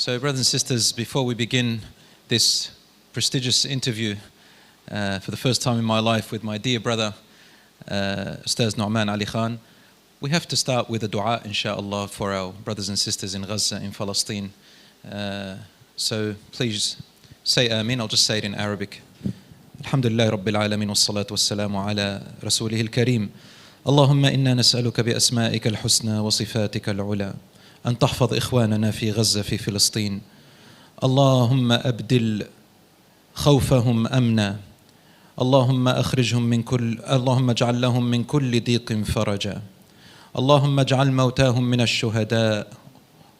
So, brothers and sisters, before we begin this prestigious interview for the first time in my life with my dear brother, Ustaz Nouman Ali Khan, we have to start with a dua, inshaAllah, for our brothers and sisters in Gaza, in Palestine. So please say Ameen. I'll just say it in Arabic. Alhamdulillah Rabbil Alameen wassalatu wassalamu ala Rasulihil Kareem. Allahumma inna nas'aluka bi asma'ika al-husna wa sifatika al-ula أن تحفظ إخواننا في غزة في فلسطين. اللهم أبدل خوفهم أمنا. اللهم اجعل لهم من كل ضيق فرجا. اللهم اجعل موتاهم من الشهداء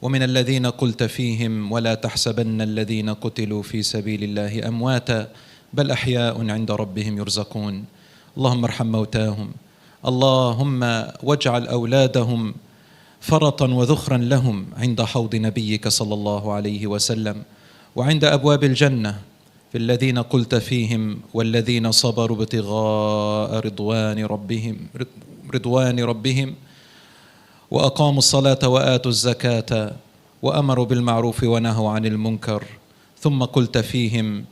ومن الذين قلت فيهم ولا تحسبن الذين قتلوا في سبيل الله أمواتا بل أحياء عند ربهم يرزقون. اللهم ارحم موتاهم. اللهم واجعل أولادهم فرطا وذخرا لهم عند حوض نبيك صلى الله عليه وسلم وعند أبواب الجنة في الذين قلت فيهم والذين صبروا ابتغاء رضوان ربهم وأقاموا الصلاة وآتوا الزكاة وأمروا بالمعروف ونهوا عن المنكر ثم قلت فيهم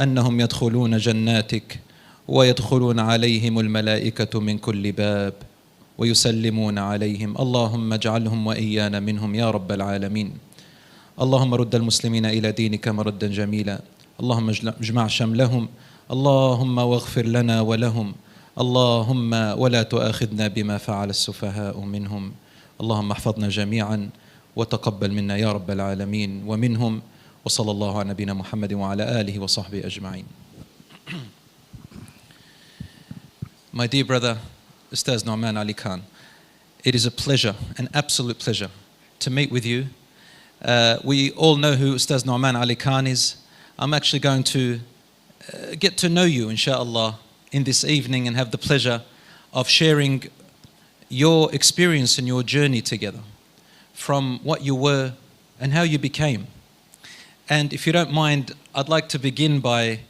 أنهم يدخلون جناتك ويدخلون عليهم الملائكة من كل باب ويسلمون عليهم. اللهم اجعلهم وإيانا منهم يا رب العالمين. اللهم رد المسلمين إلى دينك مردا جميلا. اللهم اجمع شملهم. اللهم واغفر لنا ولهم. اللهم ولا تؤاخذنا بما فعل السفهاء منهم. اللهم احفظنا جميعا وتقبل منا يا رب العالمين ومنهم. وصلى الله على نبينا محمد وعلى آله وصحبه أجمعين. My dear brother, Ustaz Nouman Ali Khan, it is a pleasure, an absolute pleasure to meet with you. We all know who Ustaz Nouman Ali Khan is. I'm actually going to get to know you, inshaAllah, in this evening and have the pleasure of sharing your experience and your journey together from what you were and how you became. And if you don't mind, I'd like to begin by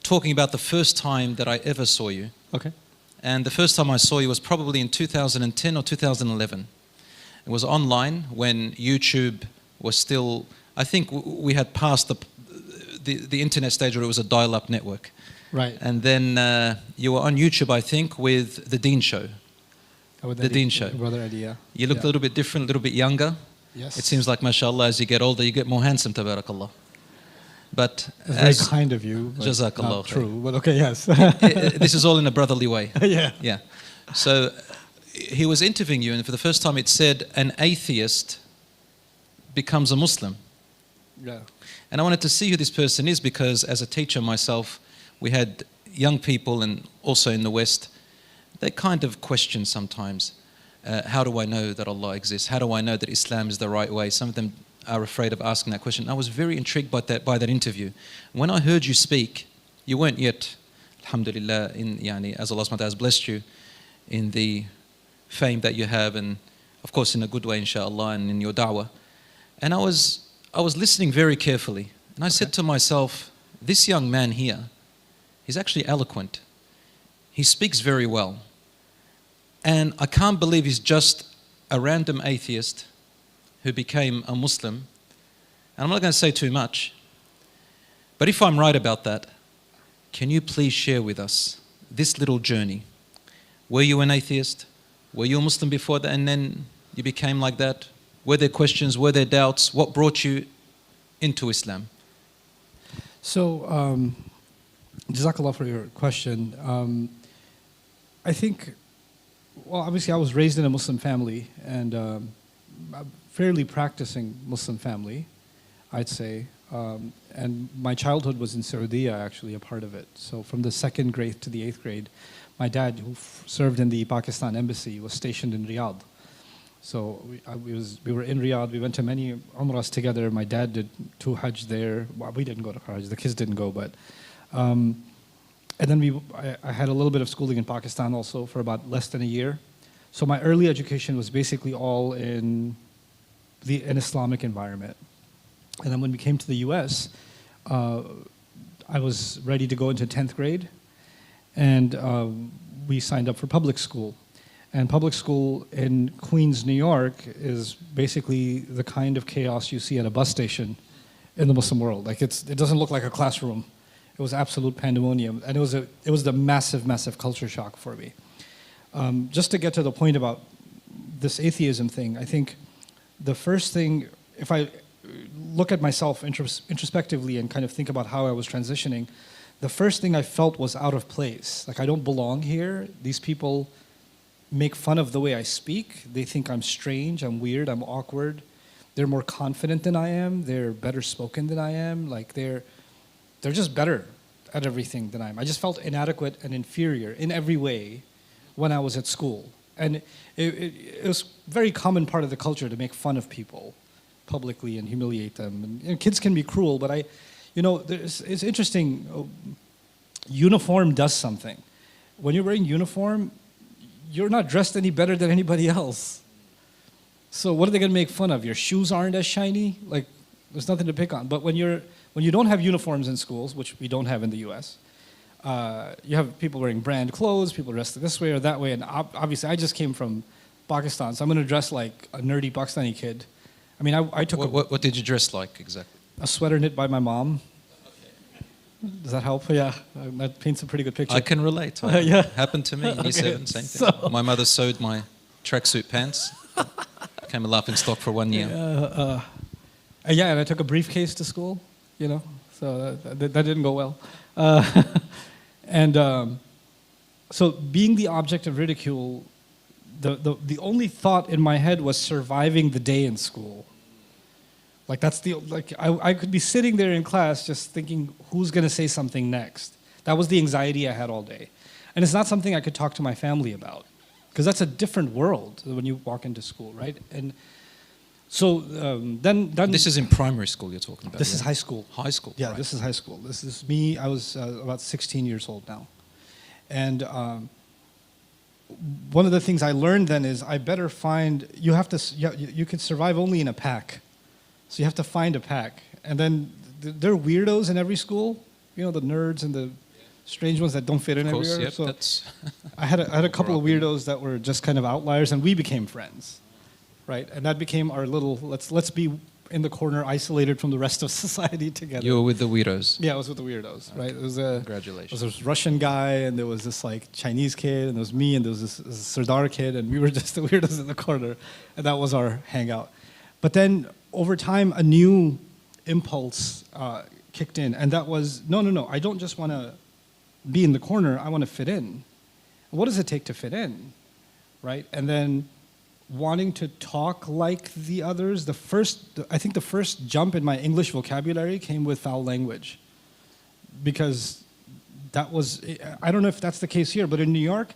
talking about the first time that I ever saw you. Okay. And the first time I saw you was probably in 2010 or 2011. It was online when YouTube was still, I think we had passed the internet stage where it was a dial-up network. Right. And then you were on YouTube, I think, with The Deen Show. The Deen Show. Brother Eddie, yeah. You looked a little bit different, a little bit younger. Yes. It seems like, mashallah, as you get older, you get more handsome, tabarakallah. But very kind of you. Jazakallah. Not true, but okay, yes. This is all in a brotherly way. Yeah. Yeah. So he was interviewing you, and for the first time it said, an atheist becomes a Muslim. Yeah. And I wanted to see who this person is because as a teacher myself, we had young people and also in the West, they kind of question sometimes, how do I know that Allah exists? How do I know that Islam is the right way? Some of them are afraid of asking that question. I was very intrigued by that interview. When I heard you speak, you weren't yet, alhamdulillah, as Allah SWT has blessed you in the fame that you have and of course in a good way, inshallah, and in your da'wah. And I was listening very carefully and I said to myself, this young man here, he's actually eloquent. He speaks very well. And I can't believe he's just a random atheist who became a Muslim. And I'm not going to say too much, but if I'm right about that, can you please share with us this little journey? Were you an atheist? Were you a Muslim before that and then you became like that? Were there questions? Were there doubts? What brought you into Islam? So, Jazakallah for your question. I think, well, obviously I was raised in a Muslim family and a fairly practicing Muslim family, I'd say. And my childhood was in Saudi, actually, a part of it. So from the 2nd grade to the 8th grade, my dad, who served in the Pakistan embassy, was stationed in Riyadh. So we were in Riyadh. We went to many Umrahs together. My dad did 2 Hajj there. Well, we didn't go to Hajj. The kids didn't go, but... and then I had a little bit of schooling in Pakistan also for about less than a year. So my early education was basically all in an Islamic environment. And then when we came to the US, I was ready to go into 10th grade. And we signed up for public school. And public school in Queens, New York is basically the kind of chaos you see at a bus station in the Muslim world. Like it doesn't look like a classroom. It was absolute pandemonium, and it was the massive culture shock for me. Just to get to the point about this atheism thing, I think the first thing, if I look at myself introspectively and kind of think about how I was transitioning, the first thing I felt was out of place. Like, I don't belong here. These people make fun of the way I speak. They think I'm strange, I'm weird, I'm awkward. They're more confident than I am. They're better spoken than I am. Like, they're just better at everything than I am. I just felt inadequate and inferior in every way when I was at school. And it was a very common part of the culture to make fun of people publicly and humiliate them. And kids can be cruel, but it's interesting. Uniform does something. When you're wearing uniform, you're not dressed any better than anybody else. So what are they going to make fun of? Your shoes aren't as shiny? Like, there's nothing to pick on. But when you don't have uniforms in schools, which we don't have in the U.S., you have people wearing brand clothes, people dressed this way or that way, and obviously I just came from Pakistan, so I'm going to dress like a nerdy Pakistani kid. I mean, I took What did you dress like exactly? a sweater knit by my mom. Does that help? Yeah, that paints a pretty good picture. I can relate. Yeah. Happened to me in year 7, same thing. So- My mother sewed my tracksuit pants. Became a laughing stock for 1 year. Yeah, and I took a briefcase to school, so that didn't go well. So being the object of ridicule, the only thought in my head was surviving the day in school. Like, I could be sitting there in class just thinking, who's going to say something next? That was the anxiety I had all day. And it's not something I could talk to my family about, because that's a different world when you walk into school, right? And so then This is in primary school you're talking about? This is high school. High school. Yeah, right. This is high school. This is me. I was about 16 years old now. And one of the things I learned then is I better find, you can survive only in a pack. So you have to find a pack. And then there are weirdos in every school, the nerds and the strange ones that don't fit in Of course, everywhere. yep, So that's I had a couple of weirdos that were just kind of outliers, and we became friends, right? And that became our little, let's be in the corner, isolated from the rest of society together. You were with the weirdos. Yeah, I was with the weirdos, right? It was Congratulations. there was this Russian guy, and there was this like Chinese kid, and there was me, and there was this Sardar kid, and we were just the weirdos in the corner, and that was our hangout. But then over time, a new impulse kicked in, and that was, no, I don't just want to be in the corner, I want to fit in. What does it take to fit in, right? And then wanting to talk like the others, I think the first jump in my English vocabulary came with foul language. Because that was, I don't know if that's the case here, but in New York,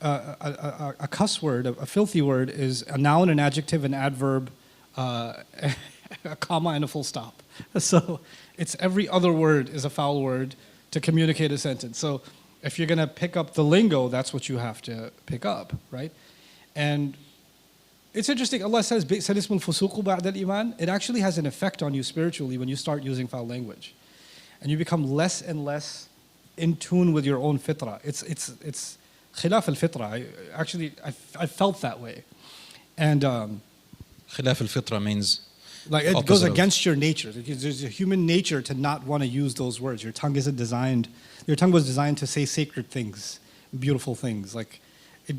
a cuss word, a filthy word, is a noun, an adjective, an adverb, a comma, and a full stop. So it's every other word is a foul word to communicate a sentence. So if you're going to pick up the lingo, that's what you have to pick up, right? And it's interesting, Allah says, بِئْسَ الْإِسْمُ الْفُسُوقُ بَعْدَ الْإِيمَانِ. It actually has an effect on you spiritually when you start using foul language. And you become less and less in tune with your own fitrah. It's khilaf al-fitrah. I felt that way. And Khilaf al-fitra means like it opposite goes of- against your nature. There's a human nature to not want to use those words. Your tongue was designed to say sacred things, beautiful things. Like it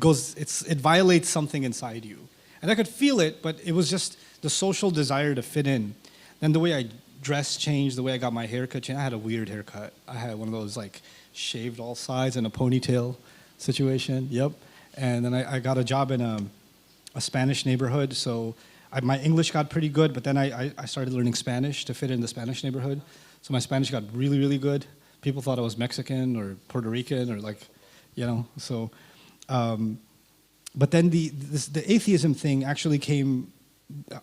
violates something inside you. And I could feel it, but it was just the social desire to fit in. Then the way I dressed changed, the way I got my haircut changed. I had a weird haircut. I had one of those like shaved all sides and a ponytail situation. Yep. And then I got a job in a Spanish neighborhood, so my English got pretty good, but then I started learning Spanish to fit in the Spanish neighborhood. So my Spanish got really, really good. People thought I was Mexican or Puerto Rican or so. But then the atheism thing actually came.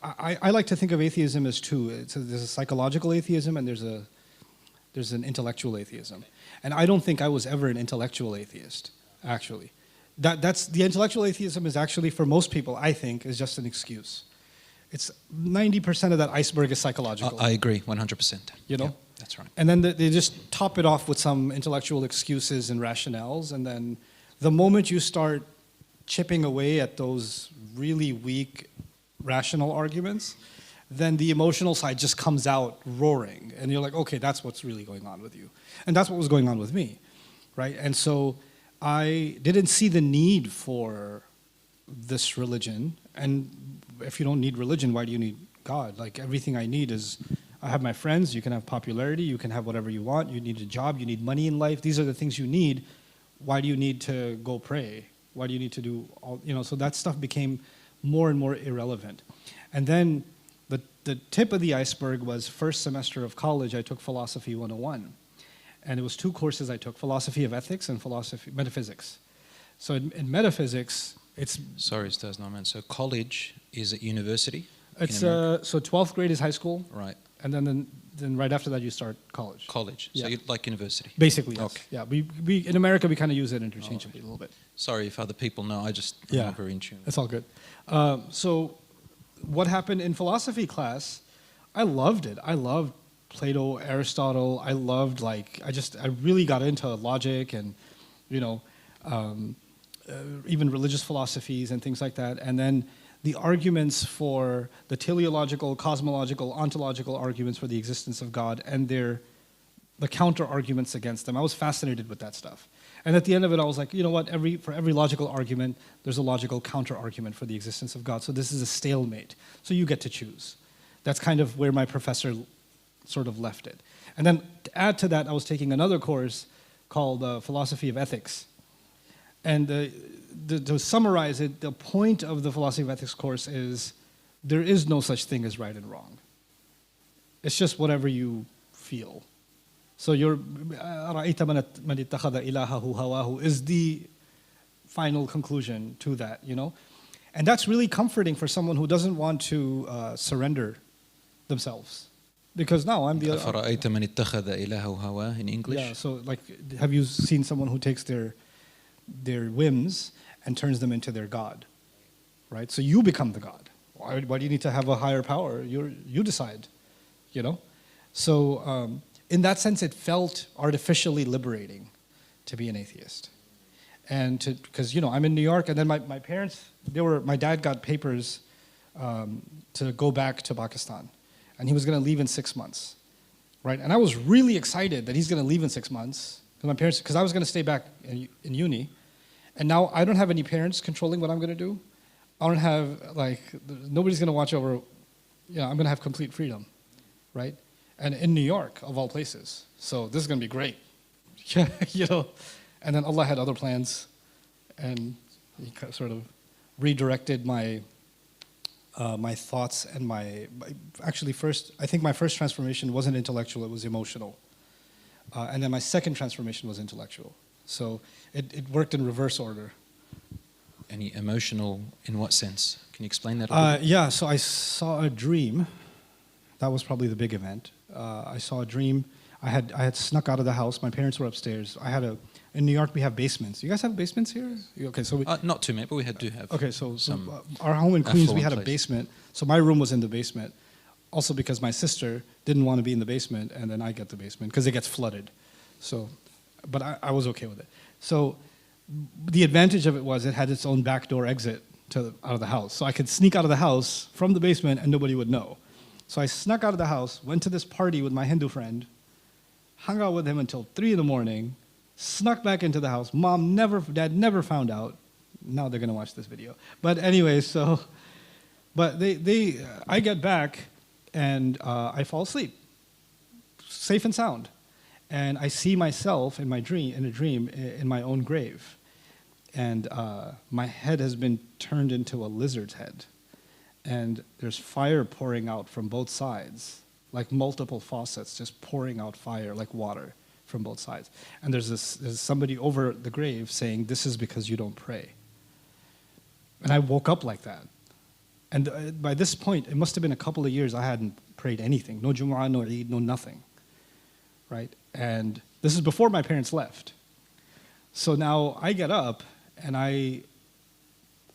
I like to think of atheism as two. There's a psychological atheism and there's an intellectual atheism. And I don't think I was ever an intellectual atheist, actually. That's the intellectual atheism is actually, for most people, I think, is just an excuse. It's 90% of that iceberg is psychological. I agree, 100%. Yeah, that's right. And then they just top it off with some intellectual excuses and rationales. And then the moment you start chipping away at those really weak rational arguments, then the emotional side just comes out roaring. And you're like, okay, that's what's really going on with you. And that's what was going on with me, right? And so I didn't see the need for this religion. And if you don't need religion, why do you need God? Like, everything I need is, I have my friends, you can have popularity, you can have whatever you want, you need a job, you need money in life. These are the things you need. Why do you need to go pray? Why do you need to do all, so that stuff became more and more irrelevant. And then the tip of the iceberg was first semester of college, I took Philosophy 101. And it was 2 courses I took, Philosophy of Ethics and Metaphysics. So in metaphysics, it's... Sorry, Ustaz Nouman. So college is at university? It's so 12th grade is high school. Right. And then right after that you start college. College. Yeah. So you like university? Basically, yes. Okay. Yeah, we in America we kind of use it interchangeably a little bit. Sorry if other people know, I'm not very in tune. It's all good. So what happened in philosophy class, I loved it. I loved Plato, Aristotle. I loved, I really got into logic and, even religious philosophies and things like that. And then the arguments for the teleological, cosmological, ontological arguments for the existence of God and the counter arguments against them. I was fascinated with that stuff. And at the end of it, I was like, you know what? For every logical argument, there's a logical counter argument for the existence of God. So this is a stalemate. So you get to choose. That's kind of where my professor sort of left it. And then to add to that, I was taking another course called Philosophy of Ethics. And to summarize it, the point of the Philosophy of Ethics course is there is no such thing as right and wrong. It's just whatever you feel. So أَرَأَيْتَ مَنِ اتَّخَذَ إِلَهَهُ هَوَاهُ is the final conclusion to that, And that's really comforting for someone who doesn't want to surrender themselves. Because now I'm the... أَفَرَأَيْتَ مَنِ اتَّخَذَ إِلَهَهُ هَوَاهُ in English? Yeah, so have you seen someone who takes their whims and turns them into their God, right? So you become the God. Why do you need to have a higher power? You decide, So in that sense, it felt artificially liberating to be an atheist. And because, I'm in New York, and then my parents, my dad got papers to go back to Pakistan. And he was going to leave in 6 months, right? And I was really excited that he's going to leave in 6 months. Because I was going to stay back in uni. And now I don't have any parents controlling what I'm going to do. I don't have, nobody's going to watch over, I'm going to have complete freedom, right? And in New York, of all places. So this is going to be great, And then Allah had other plans, and He sort of redirected my thoughts and I think my first transformation wasn't intellectual, it was emotional. And then my second transformation was intellectual. So it worked in reverse order. Any emotional, in what sense? Can you explain that a bit? Yeah, so I saw a dream. That was probably the big event. I saw a dream. I had snuck out of the house. My parents were upstairs. In New York, we have basements. You guys have basements here? Okay, so not too many, but we do have. Okay, so our home in Queens, we had a basement. So my room was in the basement. Also because my sister didn't want to be in the basement, and then I get the basement because it gets flooded. So, but I was okay with it. So the advantage of it was it had its own backdoor exit out of the house. So I could sneak out of the house from the basement and nobody would know. So I snuck out of the house, went to this party with my Hindu friend, hung out with him until 3 in the morning, snuck back into the house. Dad never found out. Now they're going to watch this video. But anyway, I get back and I fall asleep, safe and sound. And I see myself in a dream, in my own grave. And my head has been turned into a lizard's head. And there's fire pouring out from both sides, like multiple faucets just pouring out fire like water from both sides. And there's somebody over the grave saying, "This is because you don't pray." And I woke up like that. And by this point, it must have been a couple of years I hadn't prayed anything. No Jumu'ah, no Eid, no nothing. Right? And this is before my parents left. So now I get up and I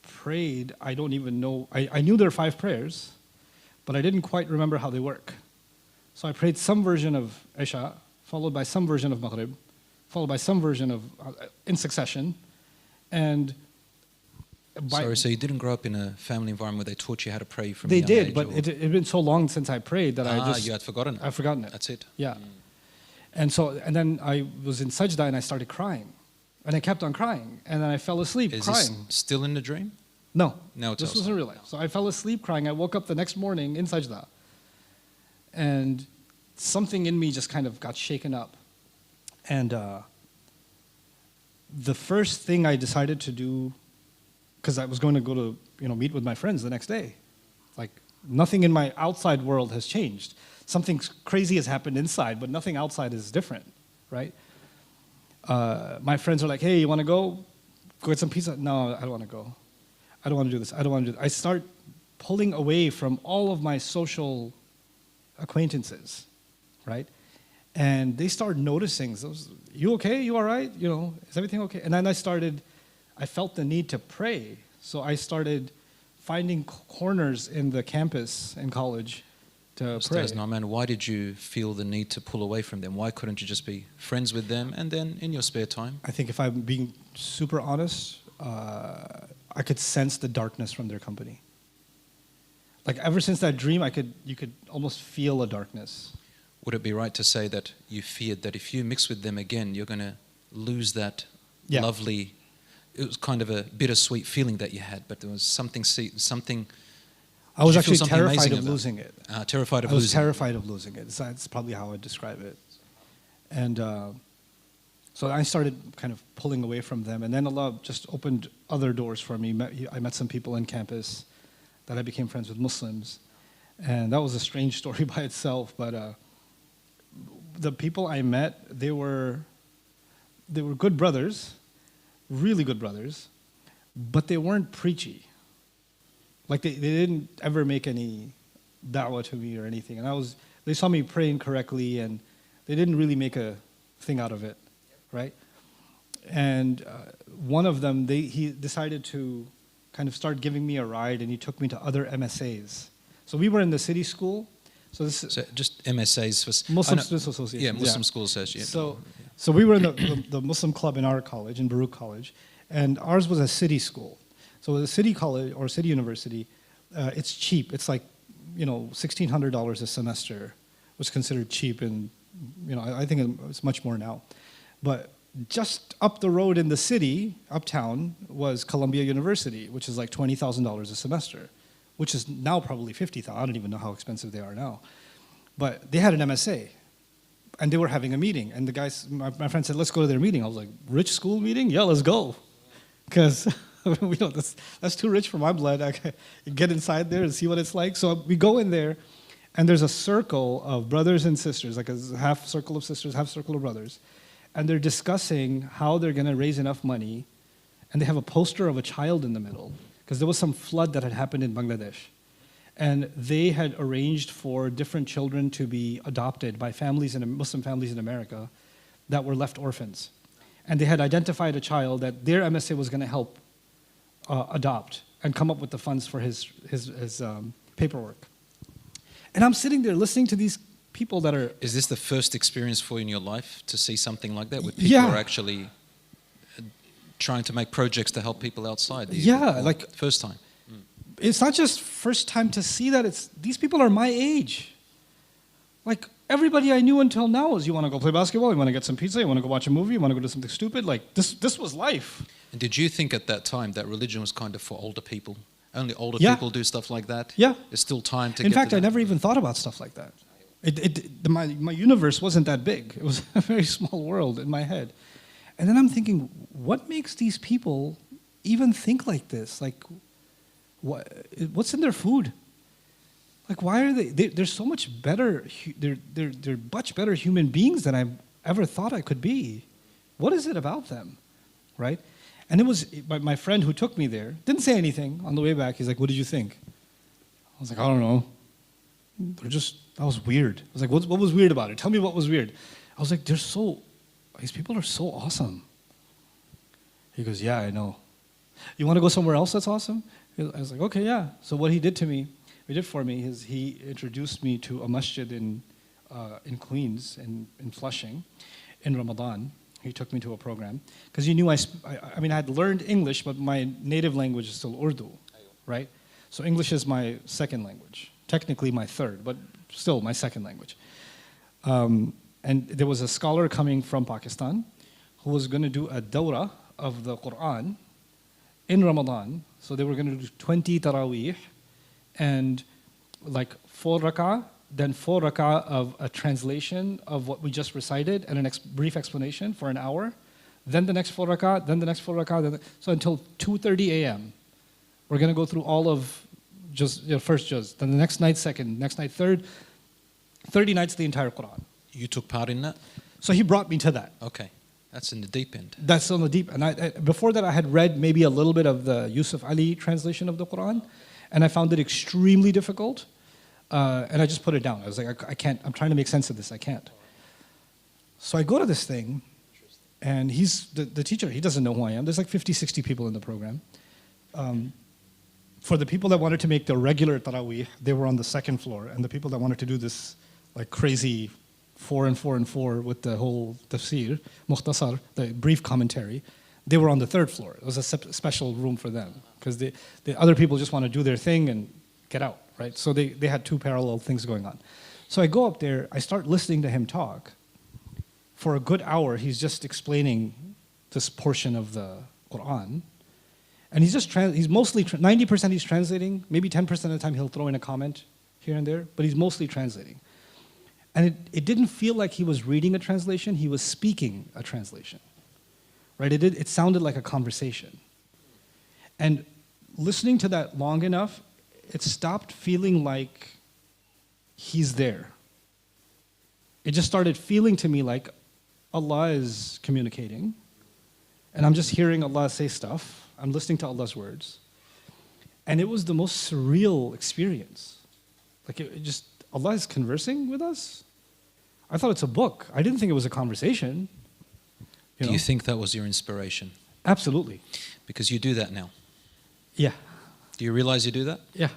prayed. I don't even know. I knew there are 5 prayers, but I didn't quite remember how they work. So I prayed some version of Isha, followed by some version of Maghrib, followed by some version of, in succession. And Sorry, so you didn't grow up in a family environment where they taught you how to pray from a They young did, age, but or- it had been so long since I prayed that you had forgotten it. I've forgotten it. That's it. Yeah. And then I was in sajda and I started crying. And I kept on crying. And then I fell asleep Is crying. this still in the dream? No. No, it's This was in real life. So I fell asleep crying. I woke up the next morning in sajda. And something in me just kind of got shaken up. And the first thing I decided to do, because I was going to go to meet with my friends the next day. Like, nothing in my outside world has changed. Something crazy has happened inside, but nothing outside is different, right? My friends are like, hey, you want to go get some pizza? No, I don't want to go. I don't want to do this. I don't want to do this. I start pulling away from all of my social acquaintances, right? And they start noticing, you okay? You all right? Is everything okay? And then I felt the need to pray. So I started finding corners in the campus in college to pray. Ustaz Nouman, why did you feel the need to pull away from them? Why couldn't you just be friends with them and then in your spare time? I think if I'm being super honest, I could sense the darkness from their company. Like ever since that dream, you could almost feel a darkness. Would it be right to say that you feared that if you mix with them again, you're going to lose that lovely, it was kind of a bittersweet feeling that you had, but there was something. I was actually something terrified amazing of about it? losing it. Terrified of I was losing it. terrified of losing it. That's probably how I'd describe it. And so I started kind of pulling away from them. And then Allah just opened other doors for me. I met some people in campus that I became friends with Muslims. And that was a strange story by itself. But the people I met, they were good brothers, really good brothers, but they weren't preachy. Like they didn't ever make any da'wah to me or anything. And they saw me praying correctly and they didn't really make a thing out of it, right? And one of them, he decided to kind of start giving me a ride and he took me to other MSAs. So we were in the city school. So just MSAs for Muslim Students Association. Yeah, Muslim School Association. So we were in the Muslim club in our college, in Baruch College, and ours was a city school. So the city college or city university, it's cheap. It's like, $1,600 a semester was considered cheap, and I think it's much more now. But just up the road in the city, uptown, was Columbia University, which is like $20,000 a semester, which is now probably $50,000. I don't even know how expensive they are now. But they had an MSA, and they were having a meeting. And the guys, my friend said, let's go to their meeting. I was like, rich school meeting? Yeah, let's go. Because that's too rich for my blood. I can get inside there and see what it's like. So we go in there, and there's a circle of brothers and sisters, like a half circle of sisters, half circle of brothers. And they're discussing how they're going to raise enough money. And they have a poster of a child in the middle, because there was some flood that had happened in Bangladesh. And they had arranged for different children to be adopted by Muslim families in America that were left orphans. And they had identified a child that their MSA was going to help adopt and come up with the funds for his paperwork. And I'm sitting there listening to these people that are... Is this the first experience for you in your life to see something like that, where people are actually trying to make projects to help people outside? First time. It's not just first time to see that. These people are my age. Like everybody I knew until now was, you want to go play basketball, you want to get some pizza, you want to go watch a movie, you want to go do something stupid. Like this was life. And did you think at that time that religion was kind of for older people? Only older people do stuff like that? Yeah. There's still time to In fact, I never even thought about stuff like that. My universe wasn't that big. It was a very small world in my head. And then I'm thinking, what makes these people even think like this? Like, what's in their food? Like, why are they're so much better, they're much better human beings than I ever thought I could be. What is it about them, right? And it was my friend who took me there, didn't say anything on the way back. He's like, what did you think? I was like, I don't know. That was weird. I was like, what was weird about it? Tell me what was weird. I was like, these people are so awesome. He goes, yeah, I know. You want to go somewhere else that's awesome? I was like, okay, yeah. So what he did for me is he introduced me to a masjid in Queens, in Flushing, in Ramadan. He took me to a program because he knew I mean, I had learned English, but my native language is still Urdu, right? So English is my second language, technically my third, but still my second language. And there was a scholar coming from Pakistan who was going to do a dawrah of the Qur'an in Ramadan. So they were going to do 20 taraweeh and like 4 rak'ah, then 4 rak'ah of a translation of what we just recited and a brief explanation for an hour. Then the next 4 rak'ah, then the next 4 rak'ah. So until 2:30 a.m. We're going to go through all of first juz, then the next night second, next night third, 30 nights the entire Qur'an. You took part in that? So he brought me to that. Okay. That's in the deep end. That's on the deep end. Before that I had read maybe a little bit of the Yusuf Ali translation of the Qur'an, and I found it extremely difficult, and I just put it down. I was like, I can't, I'm trying to make sense of this, I can't. So I go to this thing, and he's the teacher, he doesn't know who I am. There's like 50, 60 people in the program. For the people that wanted to make the regular Taraweeh, they were on the second floor, and the people that wanted to do this like crazy 4 and 4 and 4 with the whole tafsir, mukhtasar, the brief commentary, they were on the third floor. It was a special room for them, because the other people just want to do their thing and get out, right? So they had two parallel things going on. So I go up there, I start listening to him talk. For a good hour, he's just explaining this portion of the Qur'an. And he's just, he's mostly, 90% he's translating, maybe 10% of the time he'll throw in a comment here and there, but he's mostly translating. And it didn't feel like he was reading a translation, he was speaking a translation. Right? It sounded like a conversation. And listening to that long enough, it stopped feeling like he's there. It just started feeling to me like Allah is communicating, and I'm just hearing Allah say stuff. I'm listening to Allah's words. And it was the most surreal experience. Like it just, Allah is conversing with us? I thought it's a book. I didn't think it was a conversation. Do you think that was your inspiration? Absolutely. Because you do that now. Yeah. Do you realize you do that? Yeah.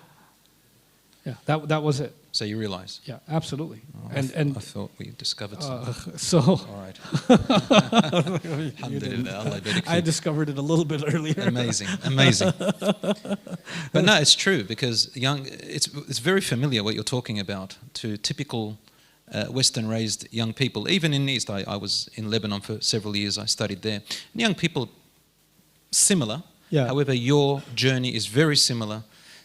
Yeah, that was it. So you realize? Yeah, absolutely. Oh, and I thought we discovered something. So all right. Alhamdulillah, Allah barik I fik. discovered it a little bit earlier. Amazing, amazing. But no, it's true, because it's very familiar what you're talking about to typical Western-raised young people. Even in the East, I was in Lebanon for several years. I studied there. And young people, similar. Yeah. However, your journey is very similar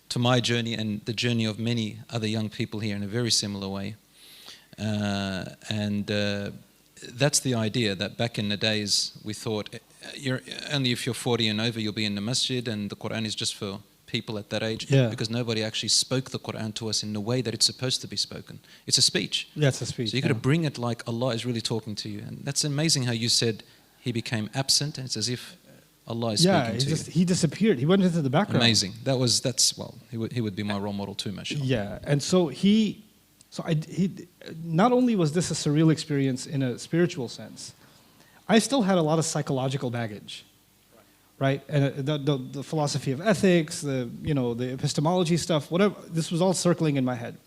to my journey and the journey of many other young people here in a very similar way. That's the idea, that back in the days we thought only if you're 40 and over you'll be in the masjid, and the Qur'an is just for people at that age, because nobody actually spoke the Qur'an to us in the way that it's supposed to be spoken. It's a speech. Yeah, it's a speech. So you've got to bring it like Allah is really talking to you. And that's amazing how you said he became absent, and it's as if Allah is speaking to you. He disappeared. He went into the background. Amazing. He would be my role model too, mashallah. Yeah, and so he not only was this a surreal experience in a spiritual sense, I still had a lot of psychological baggage, right? And the philosophy of ethics, the epistemology stuff, whatever. This was all circling in my head.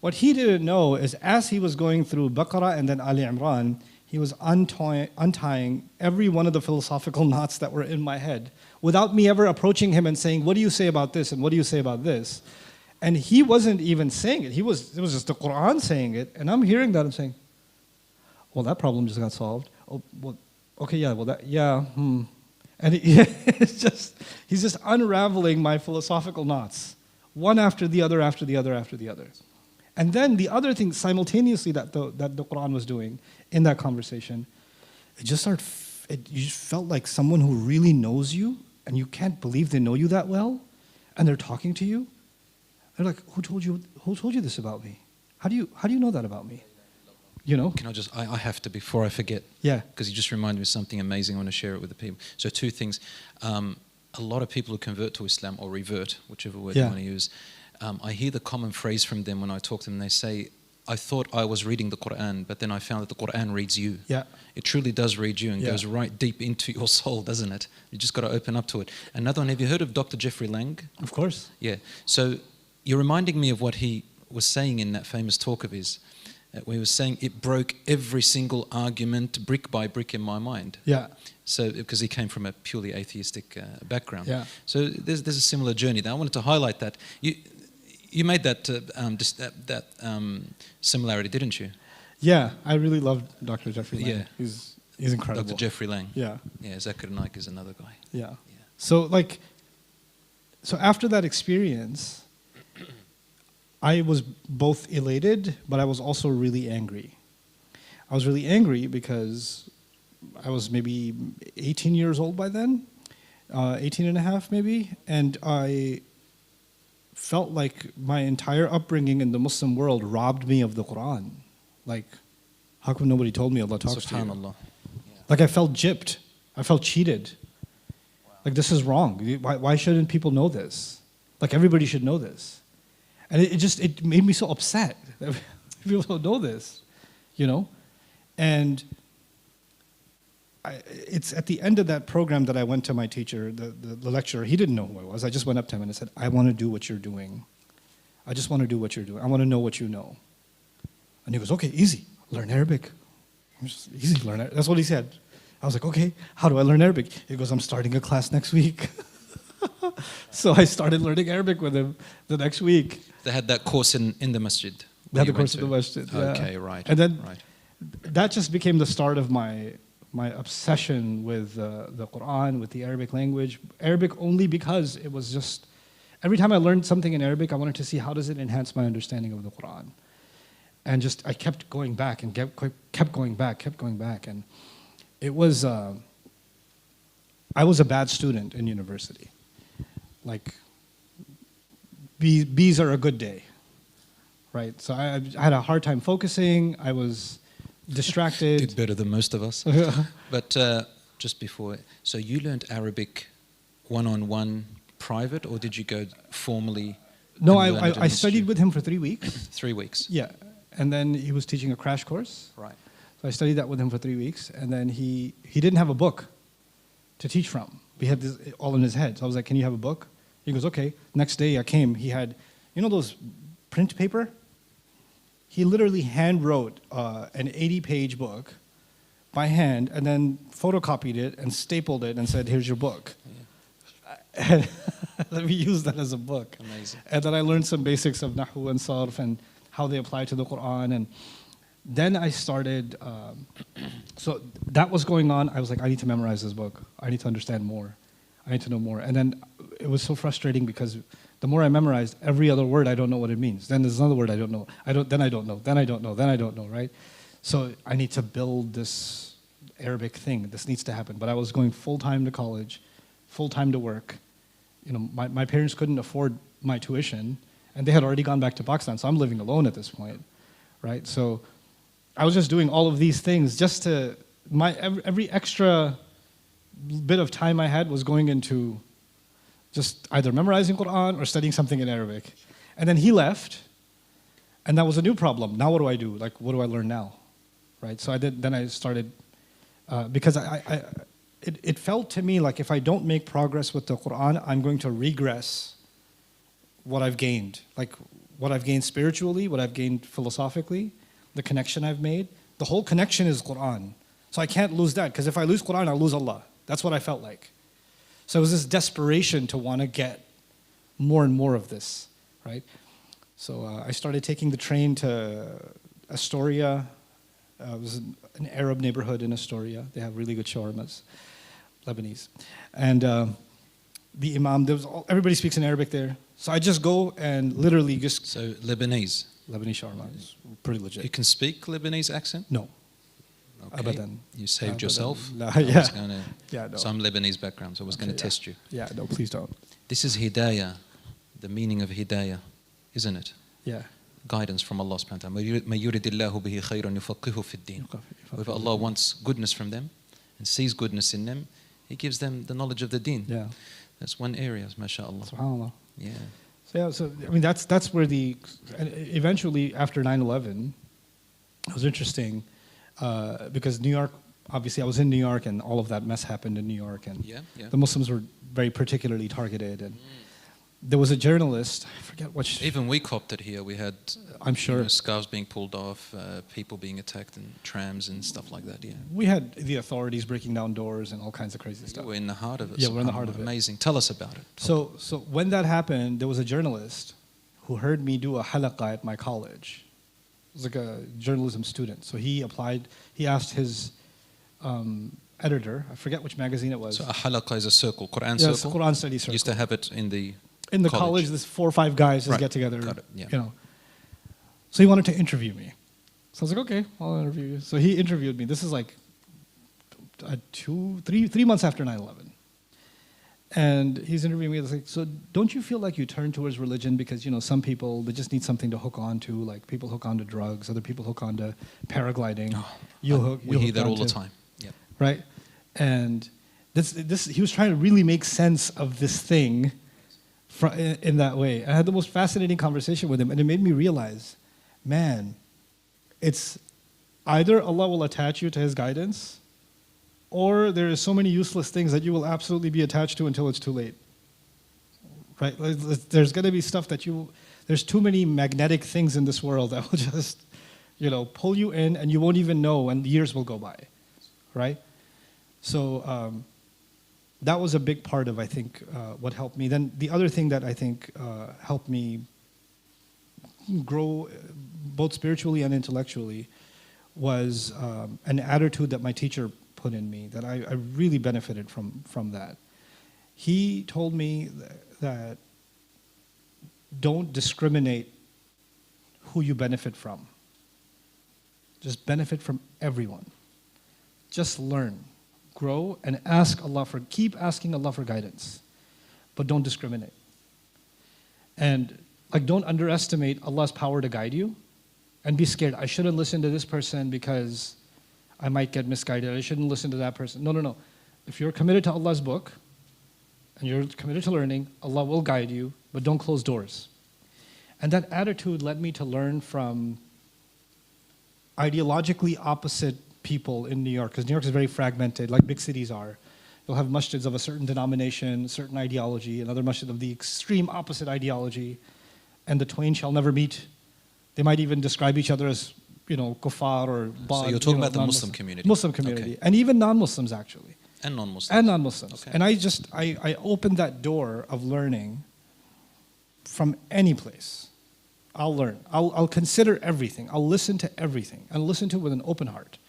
What he didn't know is, as he was going through Baqarah and then Ali Imran, he was untying every one of the philosophical knots that were in my head without me ever approaching him and saying, what do you say about this and what do you say about this? And he wasn't even saying it. It was just the Qur'an saying it. And I'm hearing that and saying, well, that problem just got solved. Oh, well, okay, yeah, well, And he's just unraveling my philosophical knots, one after the other, after the other, after the other. And then the other thing simultaneously that the Qur'an was doing in that conversation, you just felt like someone who really knows you, and you can't believe they know you that well, and they're talking to you. They're like, who told you this about me? How do you know that about me? Can I have to, before I forget. Yeah. Because you just reminded me of something amazing. I want to share it with the people. So 2 things. A lot of people who convert to Islam, or revert, whichever word you want to use, I hear the common phrase from them when I talk to them. They say, I thought I was reading the Qur'an, but then I found that the Qur'an reads you. Yeah. It truly does read you and goes right deep into your soul, doesn't it? You just got to open up to it. Another one, have you heard of Dr. Jeffrey Lang? Of course. Yeah. So you're reminding me of what he was saying in that famous talk of his. where he was saying it broke every single argument brick by brick in my mind. Yeah. So, because he came from a purely atheistic background. Yeah. So there's a similar journey there. I wanted to highlight that. You made that similarity, didn't you? Yeah, I really loved Dr. Jeffrey Lang. Yeah. He's incredible. Dr. Jeffrey Lang. Yeah. Yeah, Zakir Naik is another guy. Yeah. So after that experience, I was both elated, but I was also really angry. I was really angry because I was maybe 18 years old by then, 18 and a half maybe, and I felt like my entire upbringing in the Muslim world robbed me of the Qur'an. Like, how come nobody told me Allah talks to you? SubhanAllah. Like, I felt gypped. I felt cheated. Like, this is wrong. Why shouldn't people know this? Like, everybody should know this. And it made me so upset that people don't know this, you know? And it's at the end of that program that I went to my teacher, the lecturer. He didn't know who I was. I just went up to him and I said, I want to do what you're doing. I just want to do what you're doing. I want to know what you know. And he goes, okay, easy. Learn Arabic. Easy, learn Arabic. That's what he said. I was like, okay, how do I learn Arabic? He goes, I'm starting a class next week. So I started learning Arabic with him the next week. They had that course in the masjid. They had the course in the masjid, yeah. Okay, right. And then that just became the start of my obsession with the Qur'an, with the Arabic language. Arabic only because it was just, every time I learned something in Arabic, I wanted to see how does it enhance my understanding of the Qur'an. And just, I kept going back and kept going back. And it was, I was a bad student in university. Like, B's are a good day, right? So I had a hard time focusing. I was distracted. Did better than most of us. But just before, so you learned Arabic one-on-one private, or did you go formally? No, I studied with him for 3 weeks. 3 weeks. Yeah, and then he was teaching a crash course. Right. So I studied that with him for 3 weeks, and then he didn't have a book to teach from. We had this all in his head. So I was like, can you have a book? He goes, okay. Next day I came, he had, you know those print paper? He literally hand wrote an 80-page book by hand and then photocopied it and stapled it and said, here's your book. Yeah. And let me use that as a book. Amazing. And then I learned some basics of Nahu and Sarf and how they apply to the Qur'an. And then I started, so that was going on. I was like, I need to memorize this book. I need to understand more. I need to know more. And then it was so frustrating because the more I memorized, every other word I don't know what it means. Then there's another word I don't know. Then I don't know. Then I don't know. Then I don't know, right? So I need to build this Arabic thing. This needs to happen. But I was going full-time to college, full-time to work. You know, my parents couldn't afford my tuition, and they had already gone back to Pakistan, so I'm living alone at this point, right? So I was just doing all of these things just to, every extra bit of time I had was going into just either memorizing Qur'an or studying something in Arabic. And then he left, and that was a new problem. Now what do I do? Like, what do I learn now? Right? So then I started, because it felt to me like if I don't make progress with the Qur'an, I'm going to regress what I've gained. Like what I've gained spiritually, what I've gained philosophically, the connection I've made. The whole connection is Qur'an. So I can't lose that, because if I lose Qur'an, I'll lose Allah. That's what I felt like. So it was this desperation to want to get more and more of this, right? So I started taking the train to Astoria. It was an Arab neighborhood in Astoria. They have really good shawarmas, Lebanese. And the imam, everybody speaks in Arabic there. So I just go and literally just... So Lebanese shawarma is pretty legit. You can speak Lebanese accent? No. Okay. Abadan. You saved yourself? No, No. So I'm Lebanese background, so I was going to test you. Yeah, no, please don't. This is hidayah, the meaning of hidayah, isn't it? Yeah. Guidance from Allah subhanahu wa ta'ala. مَن يُرِدِ اللَّهُ بِهِ خَيْرًا يُفَقِّهُ فِي الدِّينِ. Whoever Allah wants goodness from them and sees goodness in them, He gives them the knowledge of the deen. Yeah. That's one area, mashallah. SubhanAllah. Yeah. So I mean, that's where eventually after 9/11, it was interesting because New York, obviously I was in New York and all of that mess happened in New York, and the Muslims were very particularly targeted, and there was a journalist, I forget what... Even we copped it here. We had I'm sure scarves being pulled off, people being attacked in trams and stuff like that, yeah. we had the authorities breaking down doors and all kinds of crazy stuff. We're in the heart of it. Yeah, we're in the heart of it. Amazing. Tell us about it. So when that happened, there was a journalist who heard me do a halaqah at my college. It was like a journalism student. So he applied, he asked his editor, I forget which magazine it was. So a halaqah is a circle, Qur'an Yes, circle? Quran study circle. Used to have it in the college, this 4 or 5 guys just Right. get together. Got it, yeah. You know. So he wanted to interview me. So I was like, okay, I'll interview you. So he interviewed me. This is like 3 months after 9/11. And he's interviewing me. I was like, so don't you feel like you turn towards religion because, you know, some people, they just need something to hook on to, like people hook on to drugs, other people hook on to paragliding. We hear that all the time. Yep. Right? And this, he was trying to really make sense of this thing in that way. I had the most fascinating conversation with him, and it made me realize, man, it's either Allah will attach you to His guidance, or there are so many useless things that you will absolutely be attached to until it's too late. Right? There's going to be stuff that there's too many magnetic things in this world that will just, you know, pull you in, and you won't even know, and years will go by. Right? So that was a big part of, I think, what helped me. Then the other thing that I think helped me grow both spiritually and intellectually was an attitude that my teacher put in me that I really benefited from that. He told me that don't discriminate who you benefit from. Just benefit from everyone. Just learn, grow, and keep asking Allah for guidance, but don't discriminate. And like, don't underestimate Allah's power to guide you, and be scared. I shouldn't listen to this person because I might get misguided. I shouldn't listen to that person. No. If you're committed to Allah's book, and you're committed to learning, Allah will guide you, but don't close doors. And that attitude led me to learn from ideologically opposite people in New York, because New York is very fragmented, like big cities are. You'll have masjids of a certain denomination, certain ideology, another masjid of the extreme opposite ideology, and the twain shall never meet. They might even describe each other as, you know, kuffar or bad. So you're talking about the Muslim community? Muslim community, okay. and even non-Muslims actually. And non-Muslims? And non-Muslims. Okay. And I opened that door of learning from any place. I'll learn. I'll consider everything. I'll listen to everything, and listen to it with an open heart.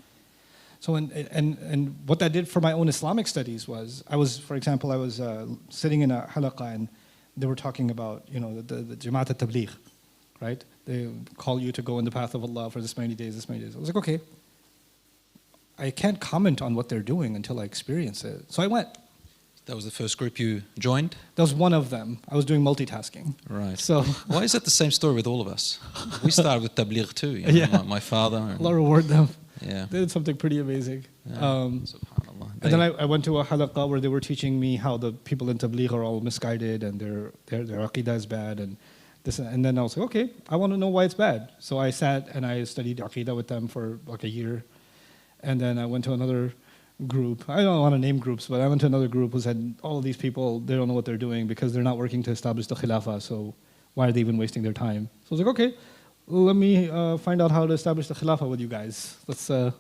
So, and what that did for my own Islamic studies was, for example, I was sitting in a halaqah, and they were talking about, you know, the Jamaat al-Tabligh, right? They call you to go in the path of Allah for this many days. I was like, okay, I can't comment on what they're doing until I experience it. So I went. That was the first group you joined? That was one of them. I was doing multitasking. Right. So why is that the same story with all of us? We started with Tabligh too. You know, Yeah. my father. And, Allah reward them. yeah. They did something pretty amazing. Yeah. Subhanallah. And then I went to a halaqah where they were teaching me how the people in Tabligh are all misguided and their aqidah is bad and this. And then I was like, okay, I want to know why it's bad. So I sat and I studied aqidah with them for like a year. And then I went to another group. I don't want to name groups, but I went to another group who said, all of these people, they don't know what they're doing because they're not working to establish the khilafah, so why are they even wasting their time? So I was like, okay, let me find out how to establish the khilafah with you guys. So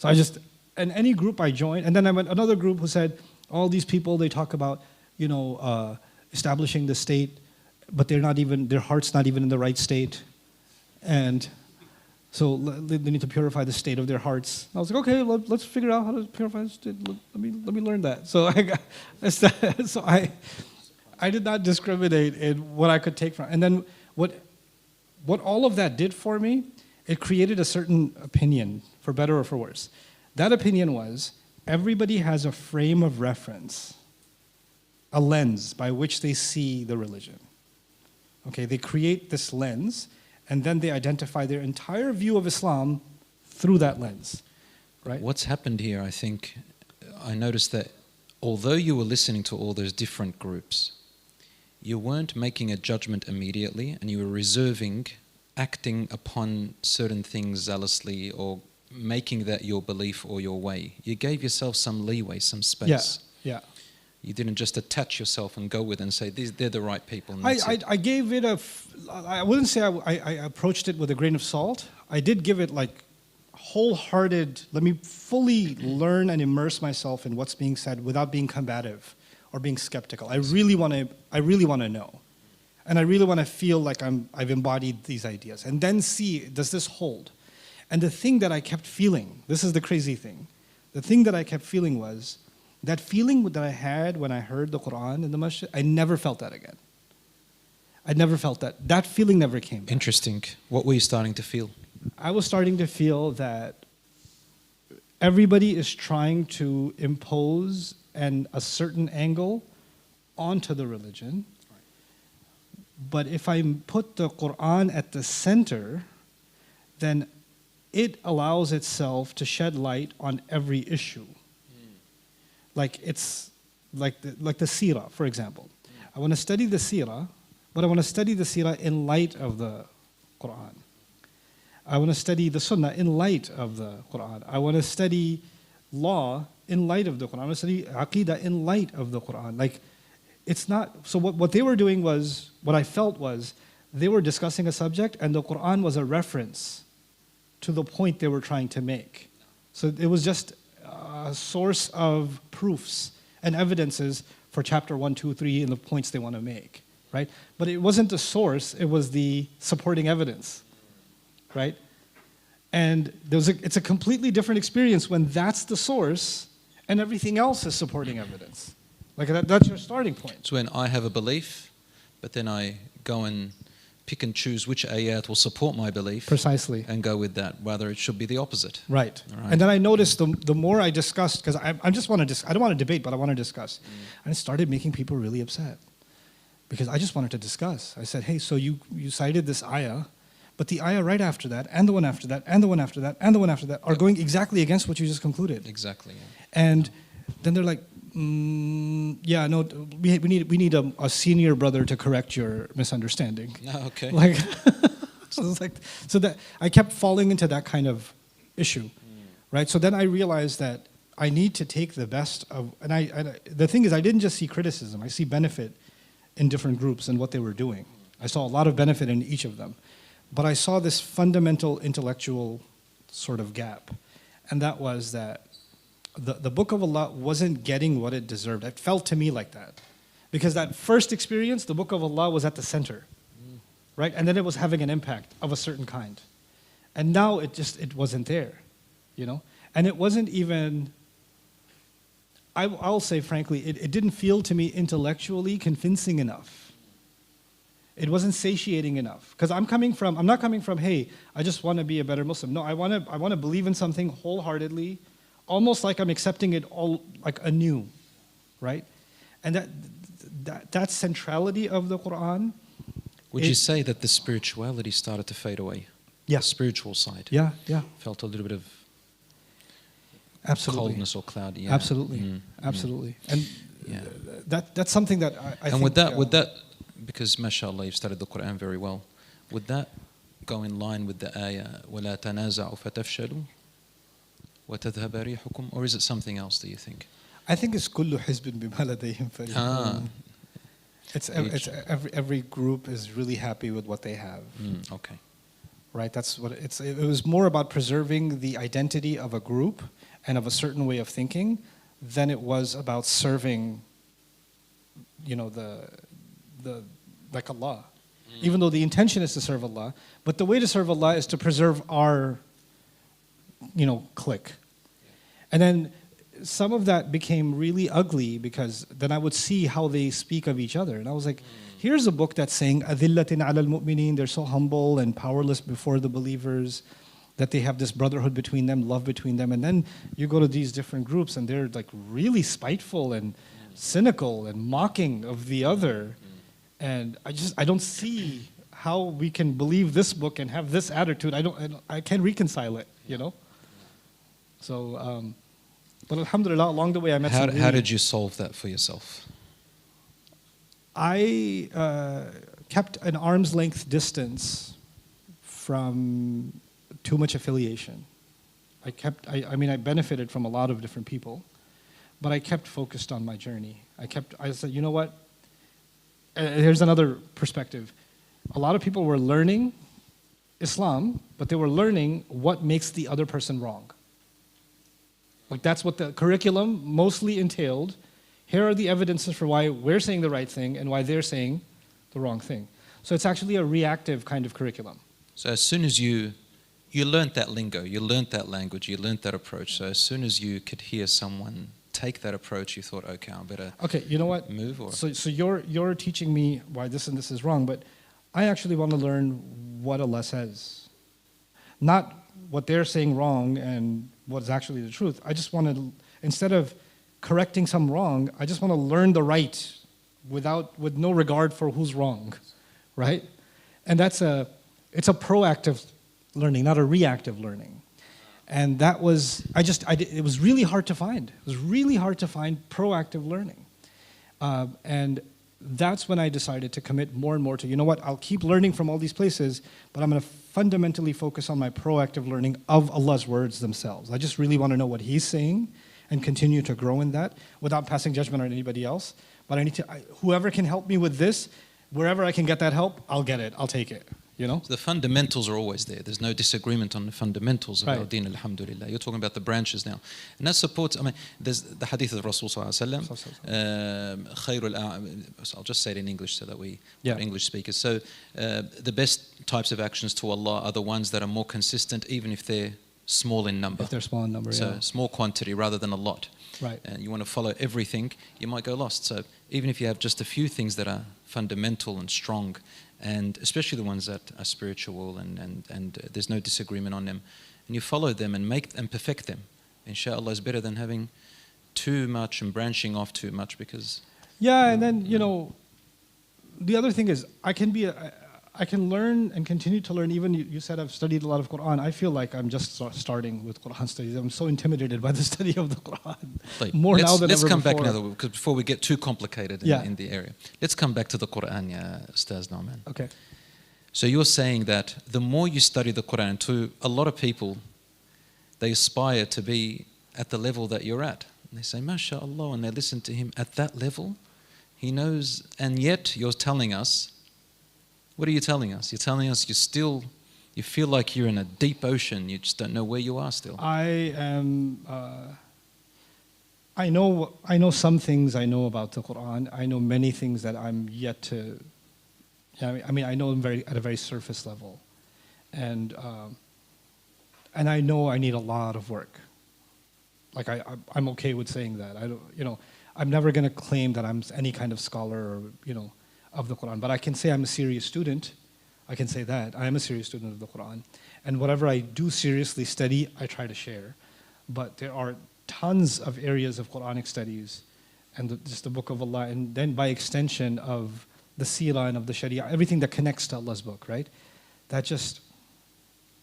I just, and any group I joined, and then I went another group who said, all these people, they talk about, you know, establishing the state, but they're not even, their heart's not even in the right state. And so they need to purify the state of their hearts. I was like, okay, let's figure out how to purify the state. Let me learn that. So I did not discriminate in what I could take from. And then what all of that did for me, it created a certain opinion, for better or for worse. That opinion was, everybody has a frame of reference, a lens by which they see the religion. Okay, they create this lens, and then they identify their entire view of Islam through that lens, right? What's happened here, I think, I noticed that although you were listening to all those different groups, you weren't making a judgment immediately, and you were reserving, acting upon certain things zealously, or making that your belief or your way. You gave yourself some leeway, some space. Yeah. You didn't just attach yourself and go with it and say, they're the right people. And I gave it I wouldn't say I approached it with a grain of salt. I did give it like wholehearted, let me fully learn and immerse myself in what's being said without being combative or being skeptical. I really want to know. And I really want to feel like I've embodied these ideas. And then see, does this hold? And the thing that I kept feeling, this is the crazy thing, the thing that I kept feeling was, that feeling that I had when I heard the Qur'an in the masjid, I never felt that again. I never felt that. That feeling never came back. Interesting. What were you starting to feel? I was starting to feel that everybody is trying to impose a certain angle onto the religion. But if I put the Qur'an at the center, then it allows itself to shed light on every issue. Like it's like the seerah, for example. I want to study the seerah, but I want to study the seerah in light of the Qur'an. I want to study the sunnah in light of the Qur'an. I want to study law in light of the Qur'an. I want to study aqeedah in light of the Qur'an. Like, it's not, so what they were doing was, what I felt was, they were discussing a subject and the Qur'an was a reference to the point they were trying to make. So it was just a source of proofs and evidences for chapter 1, 2, 3 and the points they want to make, right? But it wasn't the source, it was the supporting evidence, right? And it's a completely different experience when that's the source and everything else is supporting evidence. Like that's your starting point. It's when I have a belief, but then I go and pick and choose which ayat will support my belief. Precisely. And go with that. Rather, it should be the opposite. Right. And then I noticed the more I discussed, because I don't want to debate, but I want to discuss. And it started making people really upset. Because I just wanted to discuss. I said, hey, so you cited this ayah, but the ayah right after that, and the one after that, and the one after that, and the one after that, are going exactly against what you just concluded. Exactly. Yeah. And then they're like, yeah, no, we need a senior brother to correct your misunderstanding. Oh, okay. Like, so that I kept falling into that kind of issue, right? So then I realized that I need to take the best of, and the thing is, I didn't just see criticism. I see benefit in different groups and what they were doing. I saw a lot of benefit in each of them, but I saw this fundamental intellectual sort of gap, and that was that the Book of Allah wasn't getting what it deserved. It felt to me like that. Because that first experience, the Book of Allah was at the center, right? And then it was having an impact of a certain kind. And now it wasn't there, you know? And it wasn't even, I'll say frankly, it didn't feel to me intellectually convincing enough. It wasn't satiating enough. Because I'm not coming from, hey, I just want to be a better Muslim. No, I want to believe in something wholeheartedly, almost like I'm accepting it all like anew, right? And that centrality of the Qur'an. Would you say that the spirituality started to fade away? Yeah. The spiritual side. Yeah. Felt a little bit of absolutely coldness or cloudy. Yeah. Absolutely. Absolutely. And that's something that I think. And would that, because mashallah, you've studied the Qur'an very well, would that go in line with the ayah, وَلَا تَنَازَعُوا فَتَفْشَلُوا وَتَذْهَبَ رِيحُكُمْ, or is it something else, do you think? I think it's كُلُّ حِزْبٍ بِمَا لَدَيْهِمْ فَرِحُونَ. It's every group is really happy with what they have. Okay. Right? That's what it was more about preserving the identity of a group and of a certain way of thinking than it was about serving, you know, the like Allah. Even though the intention is to serve Allah, but the way to serve Allah is to preserve our, you know, clique. And then some of that became really ugly because then I would see how they speak of each other. And I was like, here's a book that's saying, أَذِلَّةٍ عَلَى الْمُؤْمِنِينَ, they're so humble and powerless before the believers, that they have this brotherhood between them, love between them. And then you go to these different groups and they're like really spiteful and cynical and mocking of the other. And I don't see how we can believe this book and have this attitude. I can't reconcile it, you know? So, but alhamdulillah, along the way I met some How did you solve that for yourself? I kept an arm's length distance from too much affiliation. I benefited from a lot of different people, but I kept focused on my journey. I said, you know what? Here's another perspective. A lot of people were learning Islam, but they were learning what makes the other person wrong. Like that's what the curriculum mostly entailed. Here are the evidences for why we're saying the right thing and why they're saying the wrong thing. So it's actually a reactive kind of curriculum. So as soon as you learnt that lingo, you learnt that language, you learnt that approach. So as soon as you could hear someone take that approach, you thought, okay, I better you know what? move. Or So you're teaching me why this and this is wrong, but I actually want to learn what Allah says, not what they're saying wrong and what's actually the truth. I just want to, instead of correcting some wrong, I just want to learn the right with no regard for who's wrong, right? And it's a proactive learning, not a reactive learning. And that was, it was really hard to find. It was really hard to find proactive learning. And that's when I decided to commit more and more to, you know what, I'll keep learning from all these places, but I'm going to fundamentally focus on my proactive learning of Allah's words themselves. I just really want to know what He's saying and continue to grow in that without passing judgment on anybody else. But whoever can help me with this, wherever I can get that help, I'll get it, I'll take it. You know? So the fundamentals are always there. There's no disagreement on the fundamentals of our deen, alhamdulillah. You're talking about the branches now. And that supports, there's the hadith of Rasul sallallahu alaihi wasallam. I'll just say it in English so that we are English speakers. So the best types of actions to Allah are the ones that are more consistent, even if they're small in number. If they're small in number, so small quantity rather than a lot. Right. And you want to follow everything, you might go lost. So even if you have just a few things that are fundamental and strong, and especially the ones that are spiritual and there's no disagreement on them, and you follow them and make and perfect them, inshallah, is better than having too much and branching off too much, because and then the other thing is I can learn and continue to learn. Even you said I've studied a lot of Qur'an. I feel like I'm just starting with Qur'an studies. I'm so intimidated by the study of the Qur'an. More now than ever before. Let's come back now, because before we get too complicated in the area. Let's come back to the Qur'an, Ustaz Nouman. Okay. So you're saying that the more you study the Qur'an, to a lot of people, they aspire to be at the level that you're at. And they say, MashaAllah, and they listen to him at that level. He knows, and yet you're telling us, what are you telling us? You're telling us you feel like you're in a deep ocean. You just don't know where you are still. I know some things I know about the Qur'an. I know many things that I'm yet to. I know them at a very surface level, and I know I need a lot of work. Like I'm okay with saying that. I'm never going to claim that I'm any kind of scholar or of the Qur'an, but I can say I'm a serious student. I can say that. I am a serious student of the Qur'an. And whatever I do seriously study, I try to share. But there are tons of areas of Quranic studies and just the Book of Allah, and then by extension of the Seerah and of the Sharia, everything that connects to Allah's book, right?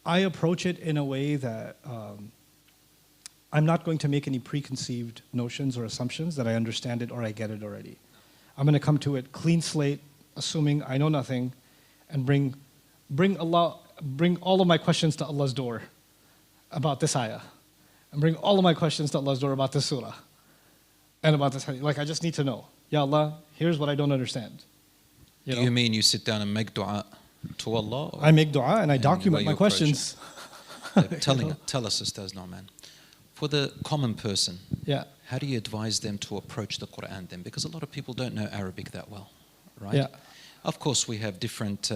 I approach it in a way that I'm not going to make any preconceived notions or assumptions that I understand it or I get it already. I'm going to come to it clean slate, assuming I know nothing, and bring all of my questions to Allah's door about this ayah, and bring all of my questions to Allah's door about this surah, and about this hadith. Like I just need to know. Ya Allah, here's what I don't understand. Do you mean you sit down and make dua to Allah? I make dua and I document my questions. Tell us, Ustaz Nouman, for the common person, how do you advise them to approach the Qur'an then? Because a lot of people don't know Arabic that well, right? Yeah. Of course, we have different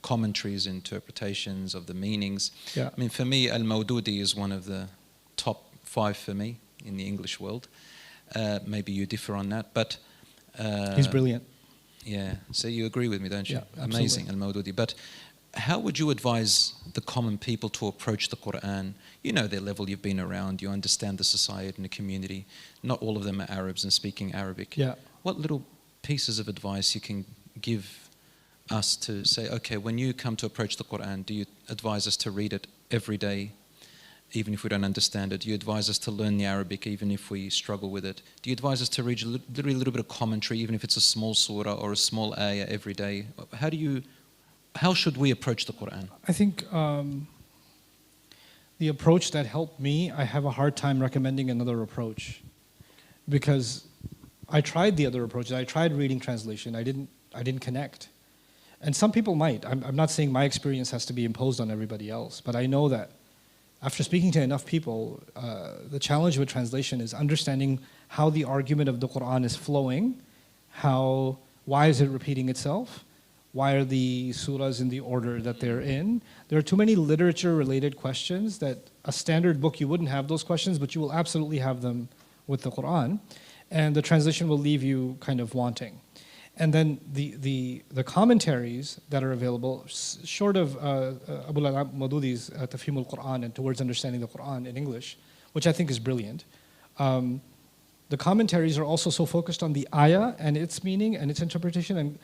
commentaries, interpretations of the meanings. Yeah. I mean, for me, Al-Mawdudi is one of the top 5 for me in the English world. Maybe you differ on that, but... he's brilliant. Yeah, so you agree with me, don't you? Yeah, amazing, Al-Mawdudi. But how would you advise the common people to approach the Qur'an? You know their level, you've been around, you understand the society and the community. Not all of them are Arabs and speaking Arabic. Yeah. What little pieces of advice you can give us to say, okay, when you come to approach the Qur'an, do you advise us to read it every day, even if we don't understand it? Do you advise us to learn the Arabic, even if we struggle with it? Do you advise us to read literally a little bit of commentary, even if it's a small surah or a small ayah every day? How should we approach the Qur'an? I think the approach that helped me, I have a hard time recommending another approach. because I tried the other approaches. I tried reading translation. I didn't connect. And some people might. I'm not saying my experience has to be imposed on everybody else, but I know that after speaking to enough people, the challenge with translation is understanding how the argument of the Qur'an is flowing, why is it repeating itself, why are the surahs in the order that they're in. There are too many literature-related questions that a standard book you wouldn't have those questions, but you will absolutely have them with the Qur'an, and the translation will leave you kind of wanting. And then the commentaries that are available, short of Abu al Madudi's Tafhim al-Qur'an and Towards Understanding the Qur'an in English, which I think is brilliant, the commentaries are also so focused on the ayah and its meaning and its interpretation and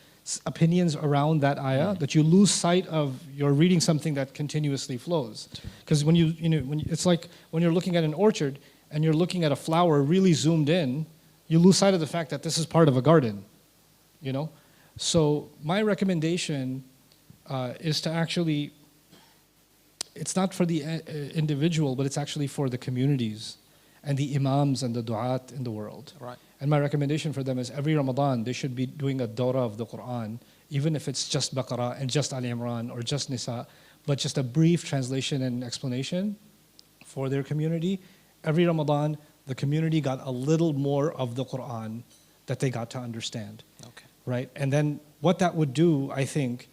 opinions around that ayah that you lose sight of you're reading something that continuously flows. Because it's like when you're looking at an orchard and you're looking at a flower really zoomed in, you lose sight of the fact that this is part of a garden. So my recommendation is to actually, it's not for the individual, but it's actually for the communities and the imams and the du'at in the world. Right. And my recommendation for them is every Ramadan they should be doing a dawrah of the Qur'an, even if it's just Baqarah and just Ali Imran or just Nisa, but just a brief translation and explanation for their community. Every Ramadan the community got a little more of the Qur'an that they got to understand. Okay. Right? And then what that would do, I think,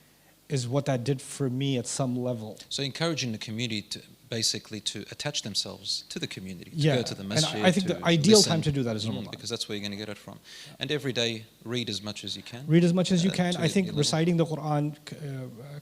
is what that did for me at some level. So encouraging the community to basically to attach themselves to the community, to Yeah. go to the masjid. And I think the ideal time to do that is Ramadan. Because that's where you're going to get it from. And every day, read as much as you can. Read as much as you can. to I think your level. reciting the Qur'an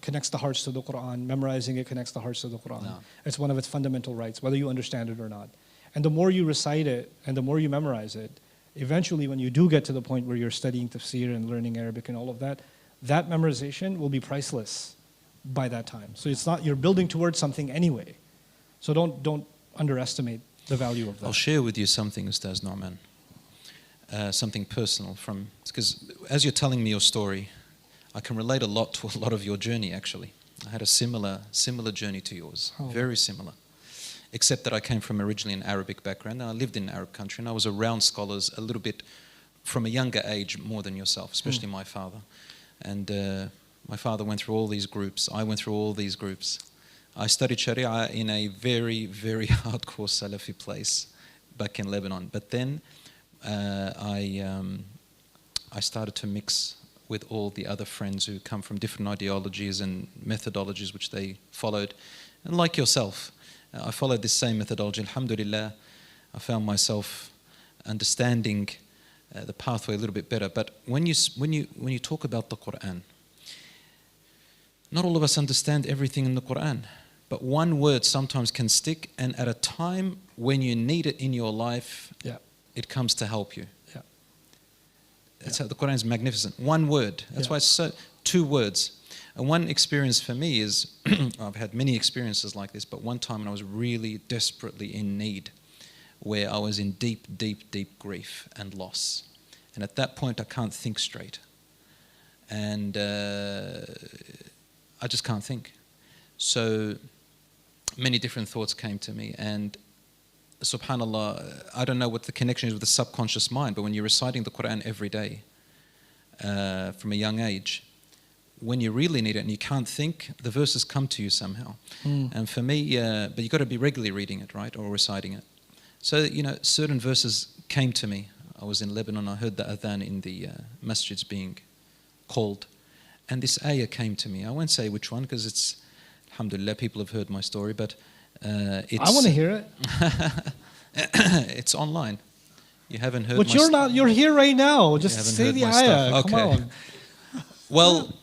connects the hearts to the Qur'an. Memorizing it connects the hearts to the Qur'an. No. It's one of its fundamental rights, whether you understand it or not. And the more you recite it and the more you memorize it, eventually when you do get to the point where you're studying tafsir and learning Arabic and all of that, that memorization will be priceless by that time. So it's not, you're building towards something anyway. So don't underestimate the value of that. I'll share with you something, Ustaz Nouman. Something personal from, because as you're telling me your story, I can relate a lot to a lot of your journey actually. I had a similar journey to yours, very similar. Except that I came from originally an Arabic background and I lived in an Arab country and I was around scholars a little bit from a younger age more than yourself, especially my father. And my father went through all these groups, I went through all these groups. I studied Sharia in a very, very hardcore Salafi place back in Lebanon. But then I started to mix with all the other friends who come from different ideologies and methodologies which they followed. And like yourself, I followed this same methodology. Alhamdulillah, I found myself understanding the pathway a little bit better. But when you talk about the Qur'an, not all of us understand everything in the Qur'an. But one word sometimes can stick, and at a time when you need it in your life, it comes to help you. That's how the Qur'an is magnificent. One word. That's why it's so, 2 words. And one experience for me is, I've had many experiences like this, but one time when I was really desperately in need, where I was in deep, deep, deep grief and loss. And at that point, I can't think straight. And I just can't think. So many different thoughts came to me. And subhanAllah, I don't know what the connection is with the subconscious mind, but when you're reciting the Qur'an every day from a young age, when you really need it and you can't think, the verses come to you somehow. And for me, but you've got to be regularly reading it, right, or reciting it. So, certain verses came to me. I was in Lebanon, I heard the adhan in the masjids being called. And this ayah came to me. I won't say which one because it's, alhamdulillah, people have heard my story, but it's... I want to hear it. It's online. You haven't heard but you're here right now. Just say the ayah. Okay. Come on. Well,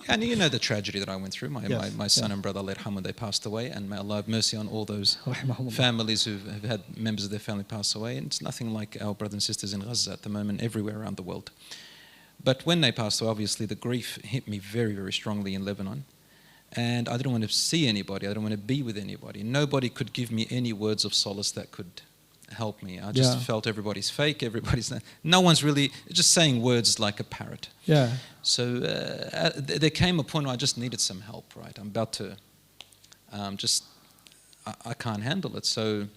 and you know the tragedy that I went through. My son and brother, Allah yarhamah, they passed away, and may Allah have mercy on all those families who have had members of their family pass away. And it's nothing like our brothers and sisters in Gaza at the moment, everywhere around the world. But when they passed away, obviously the grief hit me very, very strongly in Lebanon. And I didn't want to see anybody. I didn't want to be with anybody. Nobody could give me any words of solace that could help me. I just felt everybody's fake. No one's really just saying words like a parrot. Yeah. So there came a point where I just needed some help, right? I'm about to I can't handle it. So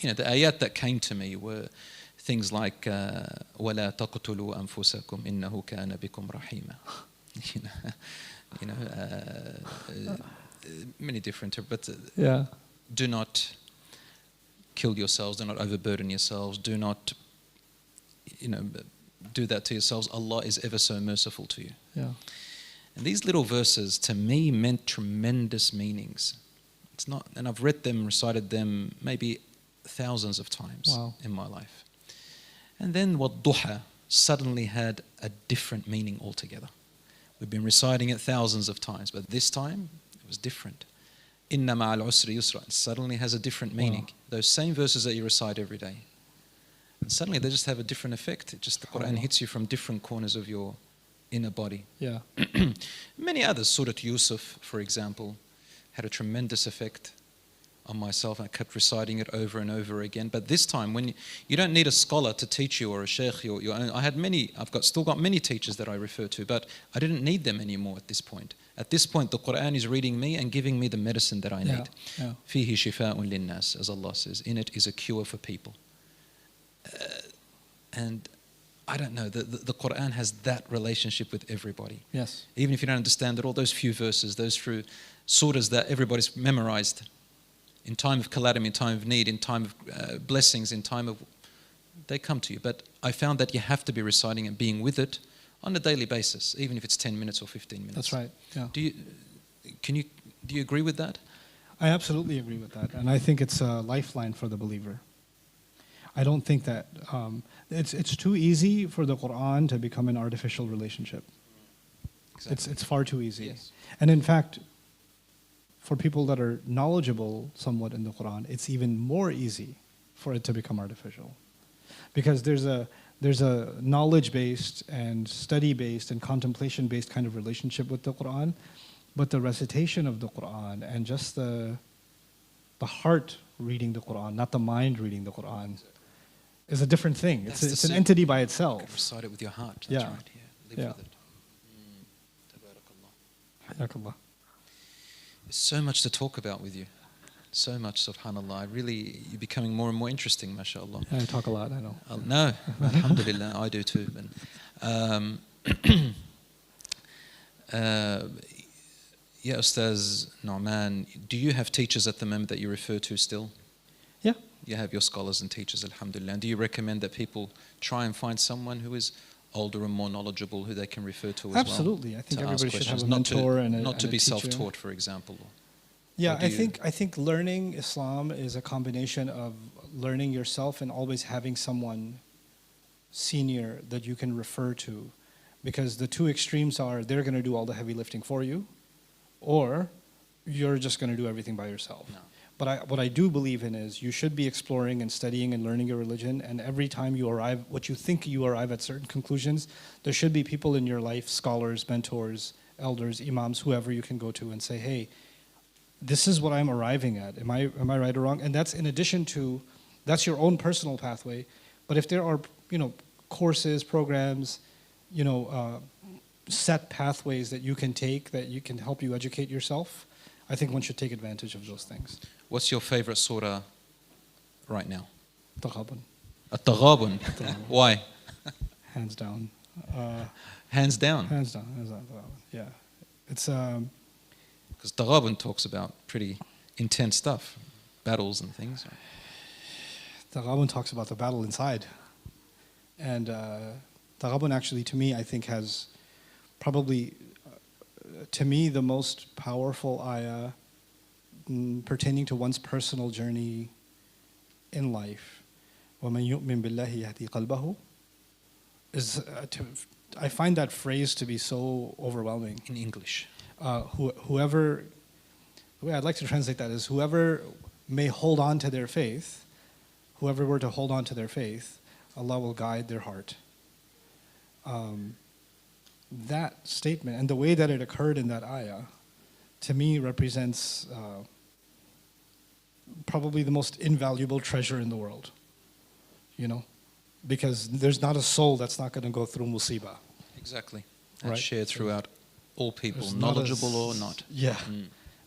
the ayat that came to me were things like وَلَا تَقْتُلُوا أَنفُسَكُمْ إِنَّهُ كَانَ بِكُمْ رَحِيمًا. Many different, but do not kill yourselves, do not overburden yourselves, do not do that to yourselves. Allah is ever so merciful to you. Yeah. And these little verses to me meant tremendous meanings. It's not, and I've read them, recited them maybe thousands of times in my life. And then وَالضُّحَى suddenly had a different meaning altogether. We've been reciting it thousands of times, but this time it was different. إِنَّ مَعَ الْعُسْرِ يُسْرًا suddenly has a different meaning. Those same verses that you recite every day. And suddenly they just have a different effect. It just, the Qur'an hits you from different corners of your inner body. Yeah. Many others, Surah Yusuf, for example, had a tremendous effect on myself. I kept reciting it over and over again. But this time, when you don't need a scholar to teach you or a sheikh, your own. Still got many teachers that I refer to, but I didn't need them anymore at this point. At this point, the Qur'an is reading me and giving me the medicine that I need. فِيهِ شِفَاءٌ لِلنَّاسِ, as Allah says. In it is a cure for people. And I don't know, the Qur'an has that relationship with everybody. Yes. Even if you don't understand it, all those few verses, those few surahs that everybody's memorized, in time of calamity, in time of need, in time of blessings, in time of, they come to you. But I found that you have to be reciting and being with it on a daily basis, even if it's 10 minutes or 15 minutes. That's right. Yeah. Do you agree with that? I absolutely agree with that, and I think it's a lifeline for the believer. I don't think that it's too easy for the Qur'an to become an artificial relationship. Exactly. It's far too easy. Yes. And in fact, for people that are knowledgeable somewhat in the Qur'an, it's even more easy for it to become artificial, because there's a knowledge-based and study-based and contemplation-based kind of relationship with the Qur'an, but the recitation of the Qur'an and just the heart reading the Qur'an, not the mind reading the Qur'an, is a different thing. It's an entity by itself. Recite it with your heart. That's right. Yeah. Live with it. Tabarakallah. There's so much to talk about with you. So much, subhanAllah. You're becoming more and more interesting, mashallah. I talk a lot, I know. No, alhamdulillah, I do too. Yeah, Ustaz Nouman, do you have teachers at the moment that you refer to still? Yeah. You have your scholars and teachers, alhamdulillah. And do you recommend that people try and find someone who is older and more knowledgeable who they can refer to as Absolutely. well? I think everybody should have a mentor and a Not to be teacher. self-taught, for example. Yeah, I think learning Islam is a combination of learning yourself and always having someone senior that you can refer to, because the two extremes are they're going to do all the heavy lifting for you, or you're just going to do everything by yourself. No. But what I do believe in is you should be exploring and studying and learning your religion, and every time you arrive, what you think you arrive at certain conclusions, there should be people in your life, scholars, mentors, elders, imams, whoever you can go to and say, hey, this is what I'm arriving at. Am I right or wrong? And that's in addition to, that's your own personal pathway. But if there are, courses, programs, set pathways that you can take that you can help you educate yourself, I think one should take advantage of those things. What's your favorite surah right now? Taghabun. At-Taghabun. Why? Hands down. Hands down? Hands down. Yeah. It's because Taghabun talks about pretty intense stuff, battles and things. Taghabun talks about the battle inside. And Taghabun actually, to me, I think has probably, to me, the most powerful ayah pertaining to one's personal journey in life. وَمَنْ يُؤْمِن بِاللَّهِ يَهْدِي قَلْبَهُ is, I find that phrase to be so overwhelming. In English. Whoever, the way I'd like to translate that is whoever may hold on to their faith, whoever were to hold on to their faith, Allah will guide their heart. That statement and the way that it occurred in that ayah, to me represents probably the most invaluable treasure in the world. Because there's not a soul that's not going to go through musibah. Exactly. And right? shared throughout all people, There's knowledgeable or not. Yeah.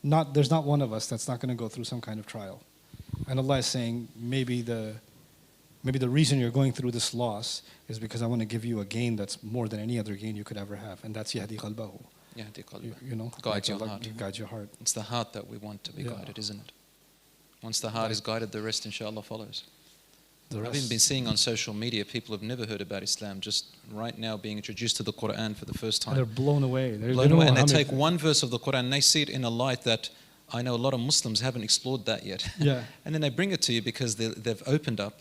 There's not one of us that's not going to go through some kind of trial. And Allah is saying, maybe the reason you're going through this loss is because I want to give you a gain that's more than any other gain you could ever have. And that's yahdi qalbahu. You know, guide your heart. Guide your heart. It's the heart that we want to be guided, isn't it? Once the heart is guided, the rest inshallah follows. I've even been seeing on social media people have never heard about Islam just right now being introduced to the Qur'an for the first time. And they're blown away. And they take one verse of the Qur'an and they see it in a light that I know a lot of Muslims haven't explored that yet. Yeah. And then they bring it to you because they've opened up,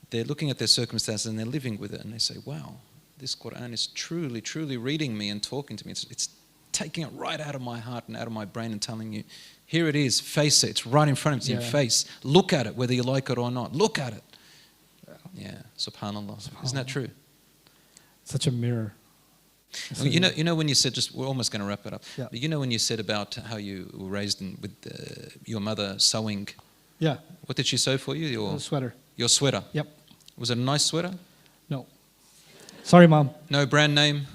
they're looking at their circumstances and they're living with it, and they say, wow, this Qur'an is truly, truly reading me and talking to me. It's taking it right out of my heart and out of my brain and telling you, here it is, face it, it's right in front of you, face. Look at it, whether you like it or not. Look at it. Yeah, subhanallah. Isn't that true? Such a mirror. Well, you know when you said, we're almost going to wrap it up. Yeah. But you know when you said about how you were raised with your mother sewing. Yeah. What did she sew for you? Your sweater. Your sweater. Yep. Was it a nice sweater? No. Sorry, Mom. No brand name.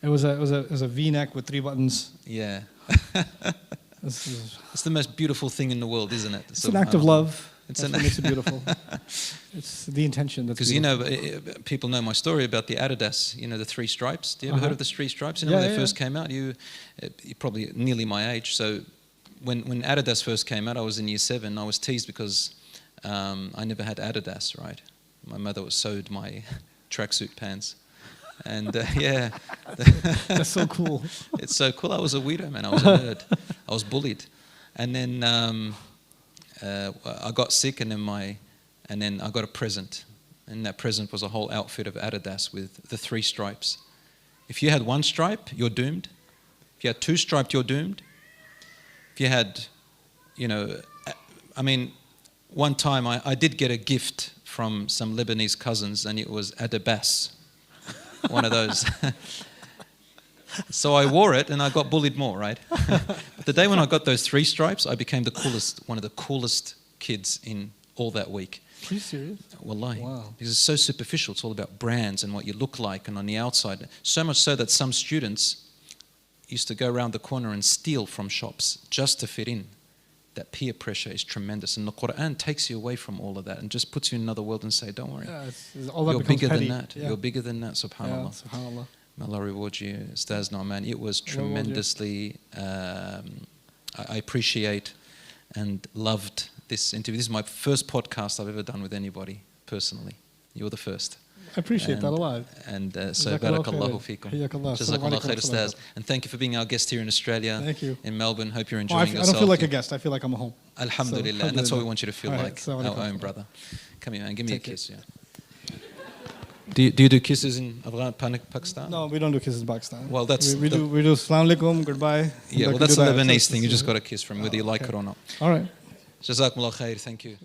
It was a V-neck with 3 buttons. Yeah. It's the most beautiful thing in the world, isn't it? It's an act of love. That's what makes it beautiful. It's the intention that's beautiful. Because people know my story about the Adidas, the 3 stripes. Do you ever heard of the 3 stripes? When they first came out? You're probably nearly my age. So when Adidas first came out, I was in year 7. I was teased because I never had Adidas, right? My mother sewed my tracksuit pants. And yeah. That's so cool. It's so cool. I was a weirdo, man. I was a nerd. I was bullied. And then I got sick, and then I got a present. And that present was a whole outfit of Adidas with the 3 stripes. If you had 1 stripe, you're doomed. If you had 2 stripes, you're doomed. If you had, one time I did get a gift from some Lebanese cousins, and it was Adabas. One of those. So I wore it and I got bullied more, right? But the day when I got those 3 stripes, I became one of the coolest kids in all that week. Are you serious? Wallahi. Wow. Because it's so superficial. It's all about brands and what you look like and on the outside. So much so that some students used to go around the corner and steal from shops just to fit in. That peer pressure is tremendous. And the Qur'an takes you away from all of that and just puts you in another world and say, don't worry. You're bigger than that. Yeah. You're bigger than that, subhanAllah. Yeah, subhanAllah. May Allah reward you, Ustaz Nouman. It was tremendously, I appreciate and loved this interview. This is my first podcast I've ever done with anybody personally. You're the first. I appreciate that a lot. And so, barakallahu feekum. Jazakallah khair, Ustaz. And thank you for being our guest here in Australia. Thank you. In Melbourne. Hope you're enjoying yourself. I don't feel like a guest. I feel like I'm home. Alhamdulillah. And that's what we want you to feel like, our own brother. Come here, man. Give me a kiss. Yeah. Do you do kisses in Pakistan? No, we don't do kisses in Pakistan. Well, that's we do Assalamu alaikum, goodbye. Yeah, well, that's a Lebanese thing. You just got to kiss from whether you like it or not. All right. Jazakumullah khair. Thank you.